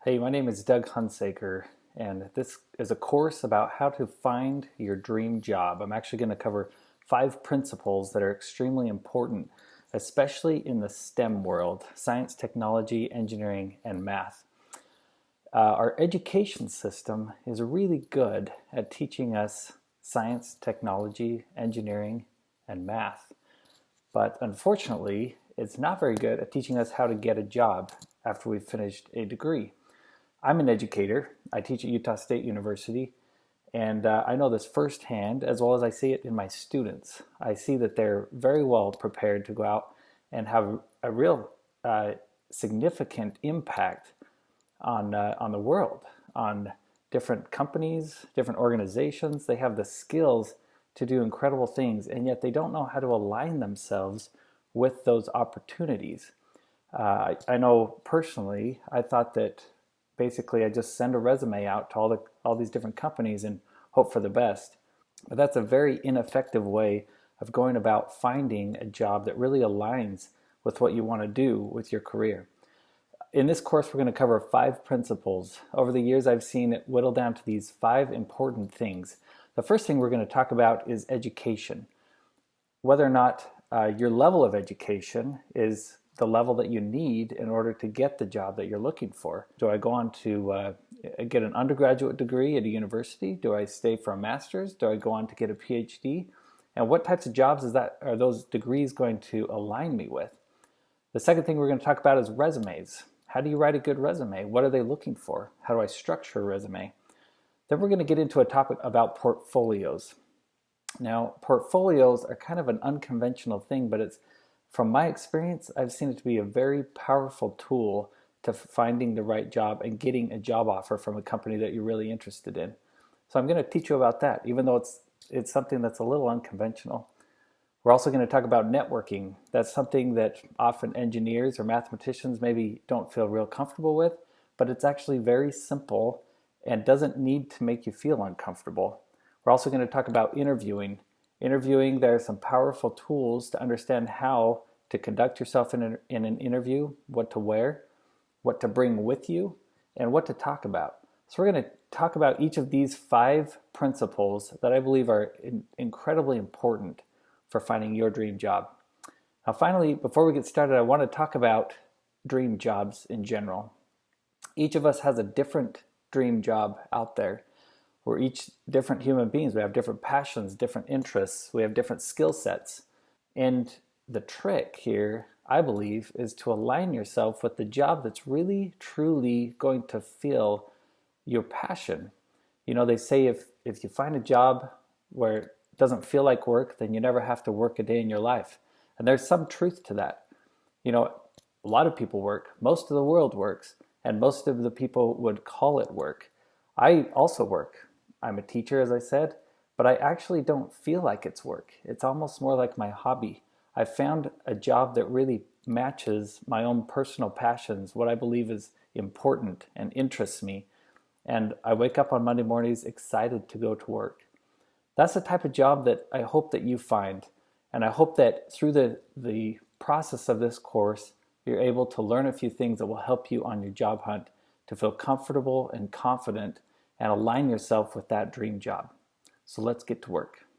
Hey, my name is Doug Hunsaker, and this is a course about how to find your dream job. I'm actually going to cover 5 principles that are extremely important, especially in the STEM world: science, technology, engineering, and math. Our education system is really good at teaching us science, technology, engineering, and math. But unfortunately, it's not very good at teaching us how to get a job after we've finished a degree. I'm an educator. I teach at Utah State University, and I know this firsthand as well as I see it in my students. I see that they're very well prepared to go out and have a real significant impact on the world, on different companies, different organizations. They have the skills to do incredible things, and yet they don't know how to align themselves with those opportunities. I know personally, I thought that basically I just send a resume out to all these different companies and hope for the best. But that's a very ineffective way of going about finding a job that really aligns with what you want to do with your career. In this course, we're going to cover 5 principles. Over the years, I've seen it whittle down to these 5 important things. The first thing we're going to talk about is education. Whether or not your level of education is the level that you need in order to get the job that you're looking for. Do I go on to get an undergraduate degree at a university? Do I stay for a master's? Do I go on to get a PhD? And what types of jobs are those degrees going to align me with? The second thing we're going to talk about is resumes. How do you write a good resume? What are they looking for? How do I structure a resume? Then we're going to get into a topic about portfolios. Now, portfolios are kind of an unconventional thing, but from my experience, I've seen it to be a very powerful tool to finding the right job and getting a job offer from a company that you're really interested in. So I'm going to teach you about that, even though it's something that's a little unconventional. We're also going to talk about networking. That's something that often engineers or mathematicians maybe don't feel real comfortable with, but it's actually very simple and doesn't need to make you feel uncomfortable. We're also going to talk about interviewing. There are some powerful tools to understand how to conduct yourself in an interview, what to wear, what to bring with you, and what to talk about. So we're going to talk about each of these 5 principles that I believe are incredibly important for finding your dream job. Now finally, before we get started, I want to talk about dream jobs in general. Each of us has a different dream job out there. We're each different human beings. We have different passions, different interests. We have different skill sets. And the trick here, I believe, is to align yourself with the job that's really, truly going to fill your passion. You know, they say if you find a job where it doesn't feel like work, then you never have to work a day in your life. And there's some truth to that. You know, a lot of people work. Most of the world works. And most of the people would call it work. I also work. I'm a teacher, as I said, but I actually don't feel like it's work. It's almost more like my hobby. I found a job that really matches my own personal passions, what I believe is important and interests me. And I wake up on Monday mornings excited to go to work. That's the type of job that I hope that you find. And I hope that through the process of this course, you're able to learn a few things that will help you on your job hunt to feel comfortable and confident and align yourself with that dream job. So let's get to work.